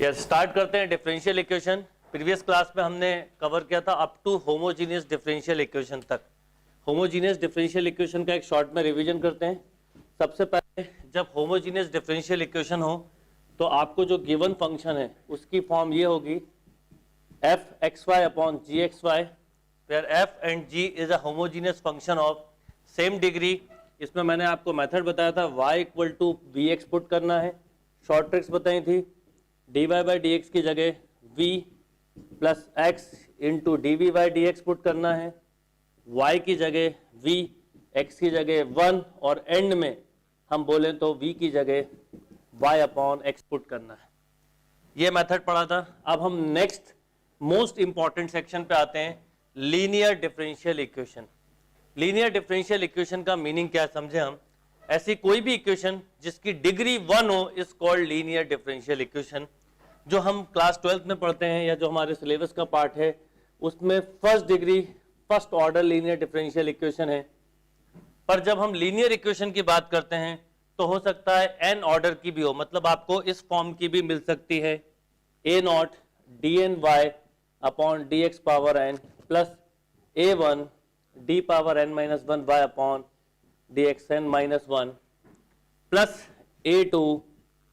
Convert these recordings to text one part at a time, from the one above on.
Yes, start करते हैं differential equation. Previous class में हमने कवर किया था up to homogeneous differential equation तक। होमोजीनियस डिफरेंशियल इक्वेशन का एक शॉर्ट में रिवीजन करते हैं। सबसे पहले जब होमोजीनियस डिफरेंशियल इक्वेशन हो तो आपको जो गिवन फंक्शन है उसकी फॉर्म ये होगी f x y upon g x y, where f and g is a homogeneous function of same degree. इसमें मैंने आपको मेथड बताया था y equal to b x put करना है। शॉर्ट ट्रिक्स बताई थी, d y by d x की जगह v plus x into d v by d x put करना है, y की जगह v, x की जगह 1 और एंड में हम बोले तो v की जगह y अपॉन x पुट करना है। ये मेथड पढ़ा था। अब हम नेक्स्ट मोस्ट इंपॉर्टेंट सेक्शन पे आते हैं, linear differential equation. Linear differential equation का मीनिंग क्या है समझे हम। ऐसी कोई भी इक्वेशन जिसकी डिग्री 1 हो is called linear differential equation. जो हम क्लास 12th में पढ़ते हैं या जो हमारे सिलेबस का पार्ट है उसमें first degree first order linear differential equation है। पर जब हम लीनियर इक्वेशन की बात करते हैं तो हो सकता है एन ऑर्डर की भी हो, मतलब आपको इस फॉर्म की भी मिल सकती है, a naught D N Y upon D X power N plus A one D power N minus one Y upon D X N minus one plus A two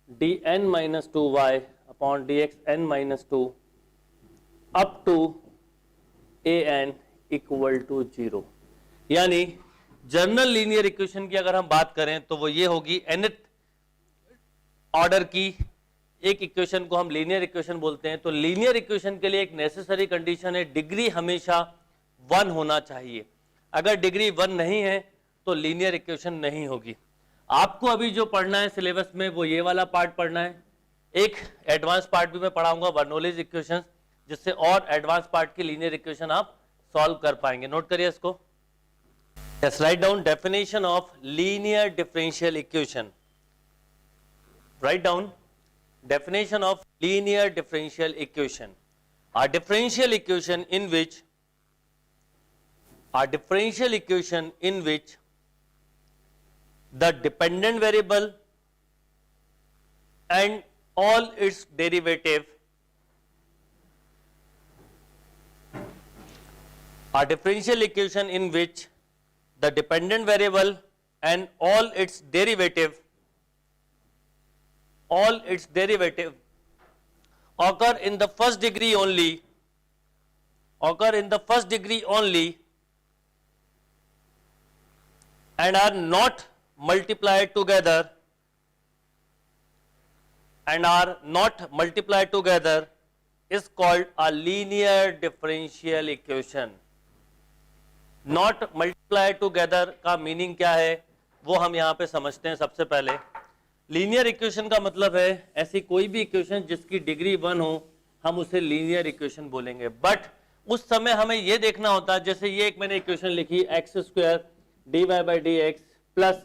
D N minus two Y upon D X N minus two up to A N equal to 0। यानी general linear equation की अगर हम बात करें तो वो ये होगी nth ऑर्डर की एक इक्वेशन को हम लीनियर इक्वेशन बोलते हैं। तो लीनियर इक्वेशन के लिए एक नेसेसरी कंडीशन है, डिग्री हमेशा 1 होना चाहिए। अगर डिग्री 1 नहीं है तो लीनियर इक्वेशन नहीं होगी। आपको अभी जो पढ़ना है सिलेबस में वो ये वाला पार्ट पढ़ना है। एक एडवांस पार्ट भी मैं पढ़ाऊंगा बर्नौलीज इक्वेशंस, जिससे और एडवांस पार्ट की लीनियर इक्वेशन आप सॉल्व कर पाएंगे। नोट करिए इसको। Yes, write down definition of linear differential equation. Write down definition of linear differential equation. A differential equation in which the dependent variable and all its derivative the dependent variable and all its derivative occur in the first degree only and are not multiplied together is called a linear differential equation. Not multiplied together का meaning क्या है वो हम यहाँ पे समझते हैं। सबसे पहले लीनियर इक्वेशन का मतलब है ऐसी कोई भी इक्वेशन जिसकी डिग्री 1 हो हम उसे लीनियर इक्वेशन बोलेंगे। बट उस समय हमें यह देखना होता है, जैसे ये एक मैंने इक्वेशन लिखी x square d y by d x plus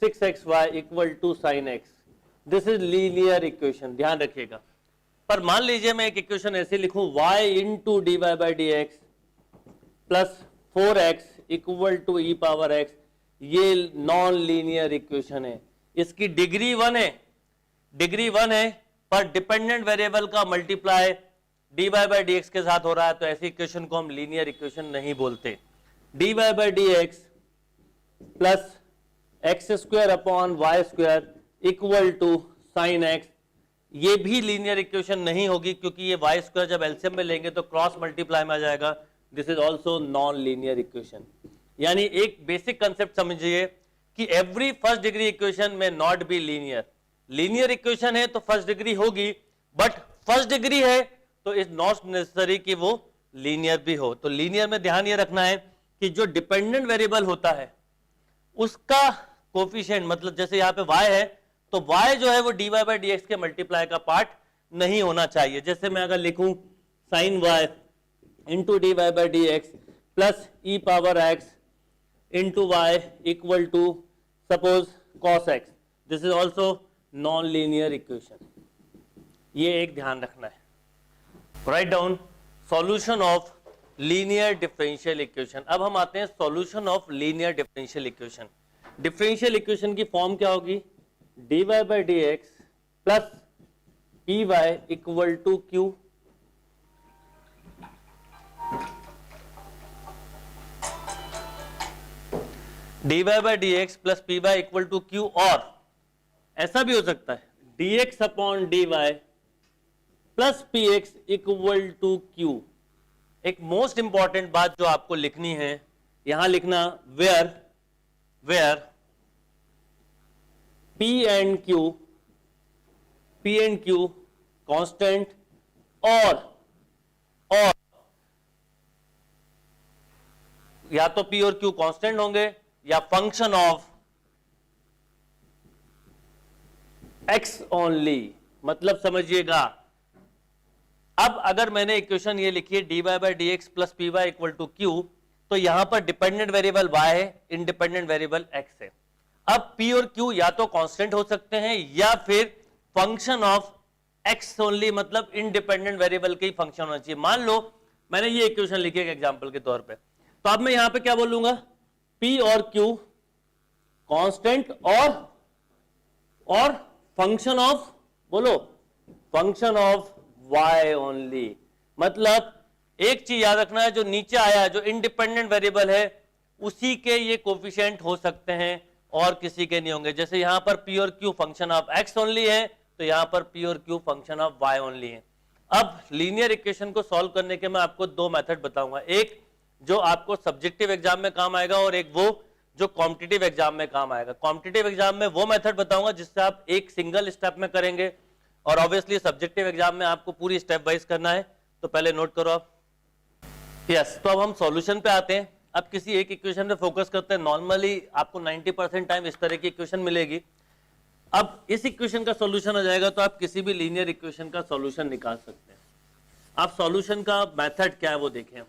6xy equal to sine x, this is linear equation, ध्यान रखिएगा। पर मान लीजिए मैं एक इक्वेशन ऐसे लिखूं y into d y by d x plus 4x equal to e power x, ये नॉन लीनियर इक्वेशन है। इसकी डिग्री 1 है पर डिपेंडेंट वेरिएबल का multiply d y by d x के साथ हो रहा है, तो ऐसी इक्वेशन को हम लीनियर इक्वेशन नहीं बोलते। D y by d x plus x square upon y square equal to sine x, ये भी लीनियर इक्वेशन नहीं होगी क्योंकि ये वाई स्क्वायर जब एलसीएम में लेंगे तो क्रॉस मल्टीप्लाई में आ जाएगा। This is also non linear equation. यानी एक बेसिक कंसेप्ट समझिए कि एवरी फर्स्ट डिग्री इक्वेशन में not be linear. Linear equation है तो फर्स्ट डिग्री होगी, बट फर्स्ट डिग्री है तो इज नॉट नेसेसरी कि वो लीनियर भी हो। तो लीनियर में ध्यान ये रखना है कि जो डिपेंडेंट वेरिएबल होता है उसका कोफिशिएंट, मतलब जैसे यहाँ पे y है तो y जो है वो d y by d x के मल्टीप्लाई का पार्ट नहीं होना चाहिए। जैसे मैं अगर लिखूं sine y into d y by d x plus e power x into y equal to suppose cos x, this is also non linear equation. ये एक ध्यान रखना है। Write down solution of linear differential equation. अब हम आते हैं solution of linear differential equation. Differential equation की फॉर्म क्या होगी, dy by d x plus p y equal to q, d y by d x plus p y equal to q, और ऐसा भी हो सकता है d x upon d y plus p x equal to q. एक most important बात जो आपको लिखनी है, यहां लिखना where p and q constant और या तो पी और क्यू कांस्टेंट होंगे या फंक्शन ऑफ एक्स ओनली। मतलब समझिएगा, अब अगर मैंने इक्वेशन ये लिखी है d y by d x plus p y equal to q, तो यहां पर डिपेंडेंट वेरिएबल y है, इंडिपेंडेंट वेरिएबल x है। अब p और q या तो कांस्टेंट हो सकते हैं या फिर फंक्शन ऑफ x ओनली, मतलब इंडिपेंडेंट वेरिएबल के ही फंक्शन होना चाहिए। मान लो मैंने ये इक्वेशन लिखी है एग्जांपल के तौर पे, तो अब मैं यहां पे क्या बोलूंगा, p और q कांस्टेंट और फंक्शन ऑफ, बोलो फंक्शन ऑफ y ओनली। मतलब एक चीज याद रखना है, जो नीचे आया है जो इंडिपेंडेंट वेरिएबल है उसी के ये कोफिशिएंट हो सकते हैं और किसी के नहीं होंगे। जैसे यहां पर p और q function of x only है, तो यहां पर p और q function of y only है। अब लीनियर इक्वेशन को सॉल्व करने के मैं आपको दो मेथड बताऊंगा, एक जो आपको सब्जेक्टिव एग्जाम में काम आएगा और एक वो जो कॉम्पिटिटिव एग्जाम में काम आएगा। कॉम्पिटिटिव एग्जाम में वो मेथड बताऊंगा जिससे आप एक सिंगल स्टेप में करेंगे, और ऑब्वियसली सब्जेक्टिव एग्जाम में आपको पूरी स्टेप वाइज करना है, तो पहले नोट करो आप। यस, तो अब हम सॉल्यूशन पे आते हैं। अब किसी एक इक्वेशन पे फोकस करते हैं। नॉर्मली आपको 90% टाइम इस तरह की इक्वेशन मिलेगी। अब इस इक्वेशन का सॉल्यूशन आ जाएगा तो आप किसी भी लीनियर इक्वेशन का सॉल्यूशन निकाल सकते हैं। आप सॉल्यूशन का मेथड क्या है वो देखें।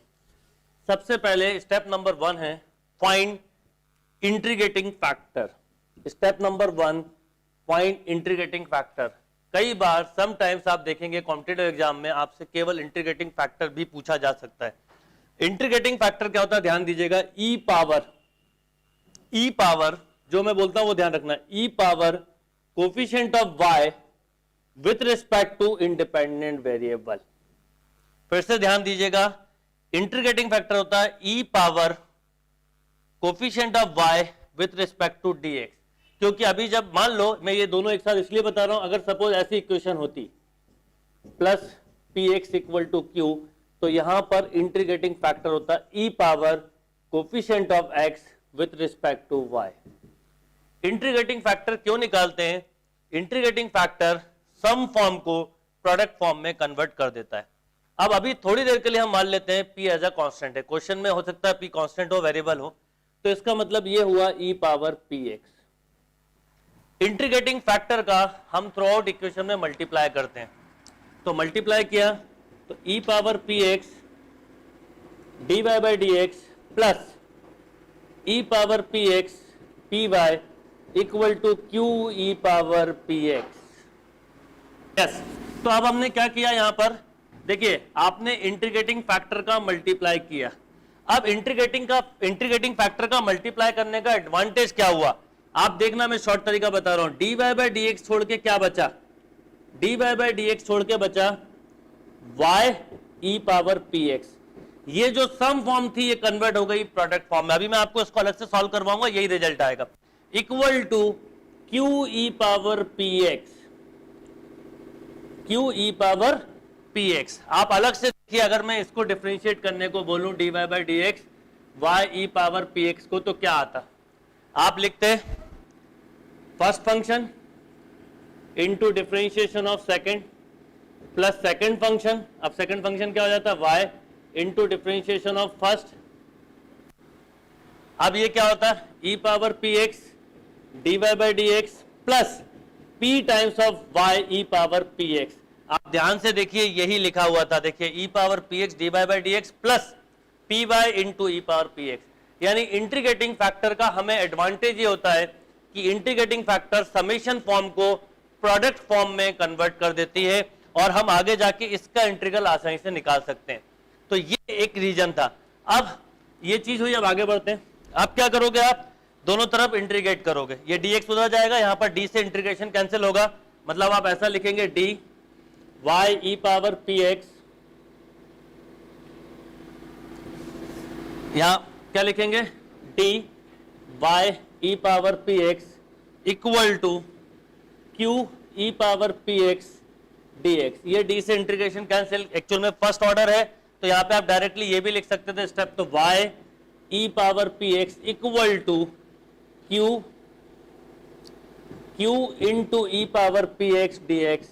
सबसे पहले स्टेप नंबर 1 है find integrating factor. Step number 1 find integrating factor. कई बार समटाइम्स आप देखेंगे कॉम्पिटिटिव एग्जाम में आपसे केवल इंटीग्रेटिंग फैक्टर भी पूछा जा सकता है। इंटीग्रेटिंग फैक्टर क्या होता है ध्यान दीजिएगा, ई पावर जो मैं बोलता हूं वो ध्यान रखना, e power coefficient of y with respect to independent variable. फिर से ध्यान दीजिएगा, इंटीग्रेटिंग फैक्टर होता है e power coefficient of y with respect to dx। क्योंकि अभी जब मान लो, मैं ये दोनों एक साथ इसलिए बता रहा हूं, अगर सपोज ऐसी इक्वेशन होती plus px equal to q, तो यहां पर इंटीग्रेटिंग फैक्टर होता है e power coefficient of x with respect to y। Integrating factor क्यों निकालते हैं? इंटीग्रेटिंग फैक्टर सम फॉर्म को प्रोडक्ट फॉर्म में कन्वर्ट कर देता है। अब अभी थोड़ी देर के लिए हम मान लेते हैं p एज अ कांस्टेंट है। क्वेश्चन में हो सकता है p कांस्टेंट हो, वेरिएबल हो, तो इसका मतलब ये हुआ e power px। Integrating factor का हम थ्रू आउट इक्वेशन में मल्टीप्लाई करते हैं, तो मल्टीप्लाई किया तो e power px dy by dx plus e power px py equal to q e power px। Yes, तो अब हमने क्या किया यहां पर देखिए, आपने इंटीग्रेटिंग फैक्टर का मल्टीप्लाई किया। अब इंटीग्रेटिंग फैक्टर का मल्टीप्लाई करने का एडवांटेज क्या हुआ आप देखना, मैं शॉर्ट तरीका बता रहा हूं। dy बाई dx छोड़ के क्या बचा, dy बाई dx छोड़ के बचा y e पावर px। ये जो सम फॉर्म थी ये कन्वर्ट हो गई प्रोडक्ट फॉर्म में। अभी मैं आपको इसको अलग से सॉल्व करवाऊंगा, यही रिजल्ट आएगा, equal to q e power px, q e power px। आप अलग से देखिए, अगर मैं इसको डिफरेंशिएट करने को बोलूं dy by dx y e power px को, तो क्या आता, आप लिखते first function into differentiation of second plus second function. अब सेकंड फंक्शन क्या हो जाता है y into differentiation of first. अब ये क्या होता है e power px dy by dx plus p times of y e power px। आप ध्यान से देखिए, यही लिखा हुआ था, देखिए e power px dy by dx plus py into e power px। यानी इंटीग्रेटिंग फैक्टर का हमें एडवांटेज ये होता है कि इंटीग्रेटिंग फैक्टर समेशन फॉर्म को प्रोडक्ट फॉर्म में कन्वर्ट कर देती है और हम आगे जाके इसका इंटीग्रल आसानी से निकाल सकते हैं। तो ये एक रीजन था। अब ये चीज हुई, अब आगे बढ़ते हैं। अब क्या करोगे, आप दोनों तरफ इंटीग्रेट करोगे, ये dx उधर जाएगा, यहां पर d से इंटीग्रेशन कैंसिल होगा, मतलब आप ऐसा लिखेंगे d y e power P x, यहां क्या लिखेंगे, d y e power P x equal to Q e power P x D x. ये डी से इंटीग्रेशन कैंसिल, एक्चुअल में फर्स्ट ऑर्डर है तो यहां पे आप डायरेक्टली ये भी लिख सकते थे स्टेप, तो y e power P x equal to q q into e power P x D x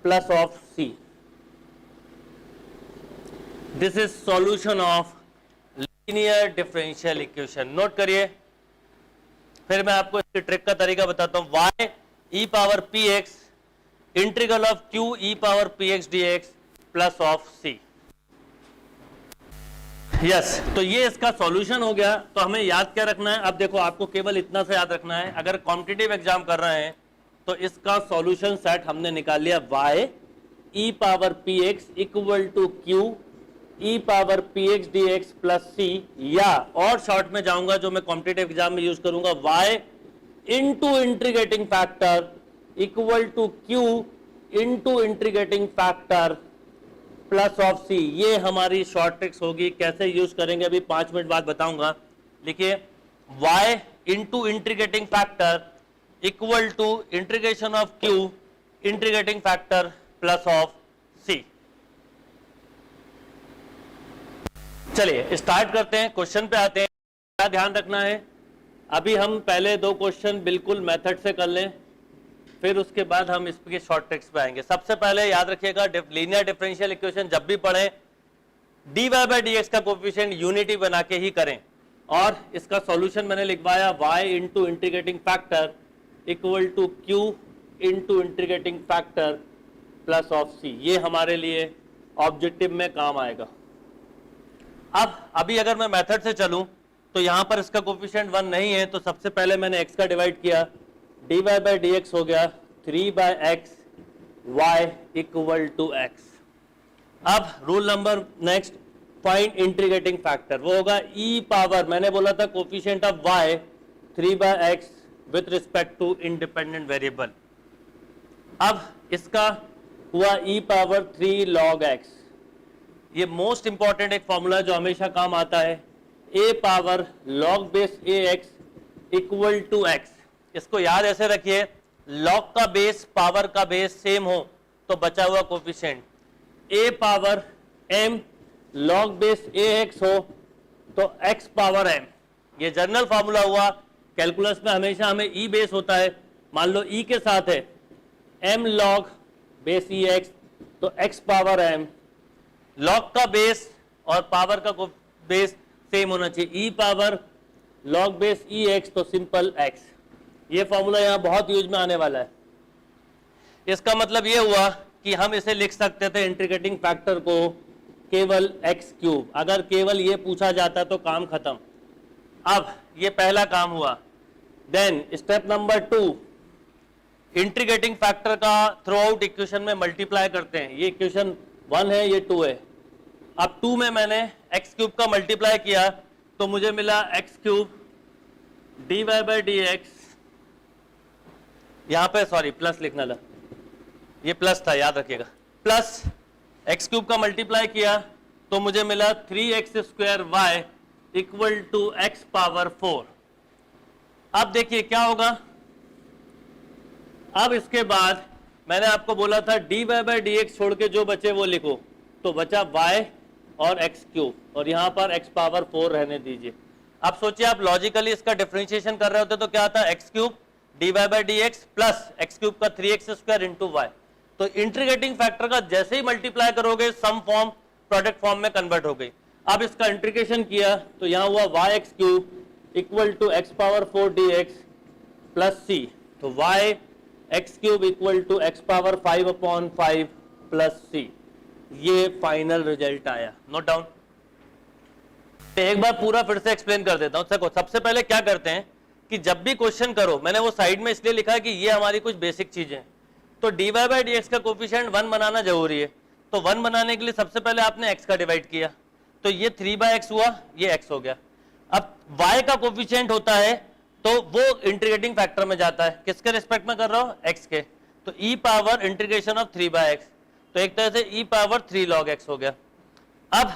plus of c. This is solution of linear differential equation. Note करिए, फिर मैं आपको इसकी ट्रिक का तरीका बताता हूं। y e power P x integral of q E power P x D x plus of c। Yes, तो ये इसका सॉल्यूशन हो गया। तो हमें याद क्या रखना है, अब देखो आपको केवल इतना सा याद रखना है, अगर कॉम्पिटिटिव एग्जाम कर रहे हैं तो इसका सॉल्यूशन सेट हमने निकाल लिया, y e power P x equal to Q e power P x D x plus C, या और शॉर्ट में जाऊंगा जो मैं कॉम्पिटिटिव एग्जाम में यूज करूंगा, y into integrating factor equal to Q into integrating factor plus of C. ये हमारी शॉर्ट ट्रिक्स होगी, कैसे यूज करेंगे अभी 5 मिनट बाद बताऊंगा। लिखिए, y into integrating factor equal to integration of Q integrating factor plus of C. चलिए स्टार्ट करते हैं, क्वेश्चन पे आते हैं। क्या ध्यान रखना है, अभी हम पहले 2 क्वेश्चन बिल्कुल मेथड से कर लें, फिर उसके बाद हम इसके शॉर्ट ट्रिक्स पे आएंगे। सबसे पहले याद रखिएगा, लीनियर डिफरेंशियल इक्वेशन जब भी पढ़ें dy बाई डी एक्स का कोफिशिएंट यूनिटी बना के ही करें। और इसका सॉल्यूशन मैंने लिखवाया, y into integrating factor equal to Q into integrating factor plus of C. ये हमारे लिए ऑब्जेक्टिव में काम आएगा। अब अभी अगर मैं मेथड से चलूं तो यहां पर इसका कोफिशिएंट 1 नहीं है, तो सबसे पहले मैंने x का डिवाइड किया, dy बाई डी एक्स हो गया 3 by x y equal to x। अब rule number next, find integrating factor, वो होगा e पावर, मैंने बोला था coefficient of y 3 by x with respect to independent variable. अब इसका हुआ e पावर 3 log x। ये मोस्ट इंपॉर्टेंट एक फॉर्मूला जो हमेशा काम आता है, a power log base ax equal to x। इसको याद ऐसे रखिए, log का बेस पावर का बेस सेम हो तो बचा हुआ coefficient, a power m log base ax हो तो x पावर m। ये जनरल फॉर्मूला हुआ, कैलकुलस में हमेशा हमें e बेस होता है, मान लो e के साथ है m log बेस ex तो x पावर m, लॉग का बेस और पावर का बेस सेम होना चाहिए, e पावर लॉग बेस ई एक्स तो सिंपल x। ये फॉर्मूला यहां बहुत यूज में आने वाला है। इसका मतलब ये हुआ कि हम इसे लिख सकते थे इंटीग्रेटिंग फैक्टर को केवल x क्यूब, अगर केवल ये पूछा जाता तो काम खत्म। अब ये पहला काम हुआ। Then step number 2, integrating factor का थ्रू आउट इक्वेशन में मल्टीप्लाई करते हैं। ये इक्वेशन 1 है, ये 2 है। अब 2 में मैंने x क्यूब का मल्टीप्लाई किया तो मुझे मिला x cube dy by d x, यहां पे सॉरी प्लस लिखना था, ये प्लस था याद रखिएगा, प्लस x क्यूब का मल्टीप्लाई किया तो मुझे मिला 3x square y equal to x power 4। अब देखिए क्या होगा, अब इसके बाद मैंने आपको बोला था dy बाई डी एक्स छोड़ के जो बचे वो लिखो, तो बचा y और x क्यूब, और यहां पर x पावर 4 रहने दीजिए। अब सोचिए आप लॉजिकली इसका डिफरेंशिएशन कर रहे होते तो क्या आता, x cube dy by d x plus x cube का 3x स्क्वायर इंटू y। तो इंटीग्रेटिंग फैक्टर का जैसे ही मल्टीप्लाई करोगे सम फॉर्म प्रोडक्ट फॉर्म में कन्वर्ट हो गई। अब इसका इंटीग्रेशन किया तो यहां हुआ y(x cube equal to x power 4 dx plus c, तो y(x cube equal to x power 5/5 plus c। ये फाइनल रिजल्ट आया। Note down. एक बार पूरा फिर से एक्सप्लेन कर देता हूं। सबसे पहले क्या करते हैं कि जब भी क्वेश्चन करो, मैंने वो साइड में इसलिए लिखा है कि ये हमारी कुछ बेसिक चीजें हैं, तो dy बाई डी एक्स का कोफिशिएंट 1 बनाना जरूरी है। तो 1 बनाने के लिए सबसे पहले आपने x का डिवाइड किया, तो ये 3/x हुआ, ये x हो गया। अब y का कोफिशिएंट होता है तो वो इंटीग्रेटिंग फैक्टर में जाता है, किसके रिस्पेक्ट में कर रहा हूं, x के, तो e power integration of 3/x, तो एक तरह से e पावर 3 log x हो गया। अब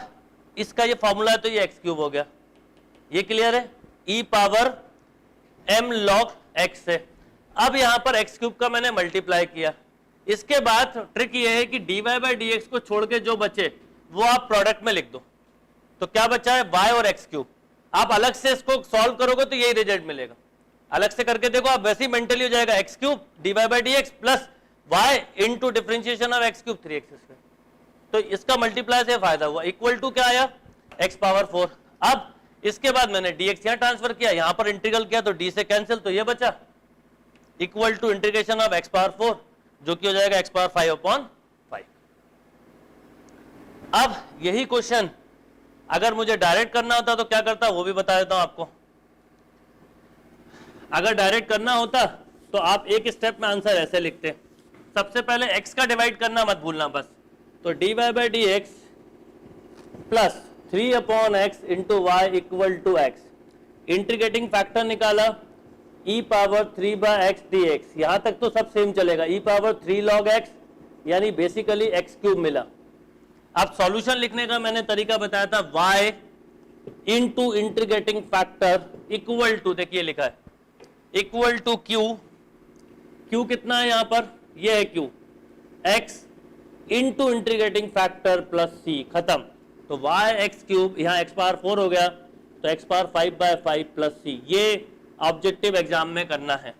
इसका ये फॉर्मूला है तो ये x क्यूब हो गया, ये क्लियर है, e power m log x है। अब यहां पर x क्यूब का मैंने मल्टीप्लाई किया, इसके बाद ट्रिक ये है कि dy बाई डी एक्स को छोड़ के जो बचे वो आप प्रोडक्ट में लिख दो, तो क्या बचा है y और x क्यूब। आप अलग से इसको सॉल्व करोगे तो यही रिजल्ट मिलेगा, अलग से करके देखो आप वैसे ही मेंटली हो जाएगा x cube dy by d x plus y into differentiation of x cube 3x square. तो इसका मल्टीप्लाई से फायदा हुआ, इक्वल टू क्या आया x पावर 4। अब इसके बाद मैंने dx यहां ट्रांसफर किया, यहां पर इंटीग्रल किया तो d से कैंसिल, तो ये बचा equal to integration of x power 4 जो कि हो जाएगा x पावर 5/5। अब यही क्वेश्चन अगर मुझे डायरेक्ट करना होता तो क्या करता वो भी बता देता हूं आपको। अगर डायरेक्ट करना होता तो आप एक स्टेप में आंसर ऐसे लिखते, सबसे पहले x का डिवाइड करना मत भूलना बस, तो dy by d x plus 3/x into y equal to x, integrating factor निकाला e पावर 3/x dx, यहां तक तो सब सेम चलेगा, e पावर 3 log x यानी बेसिकली x क्यूब मिला। अब सॉल्यूशन लिखने का मैंने तरीका बताया था, y into integrating factor equal to, देखिए लिखा है इक्वल टू q कितना है यहां पर, ये है q, x into integrating factor plus c, खत्म। तो y x क्यूब यहाँ x पावर 4 हो गया तो x पावर 5/5 प्लस c। ये ऑब्जेक्टिव एग्जाम में करना है,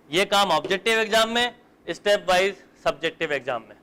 ये काम ऑब्जेक्टिव एग्जाम में, स्टेप वाइज सब्जेक्टिव एग्जाम में।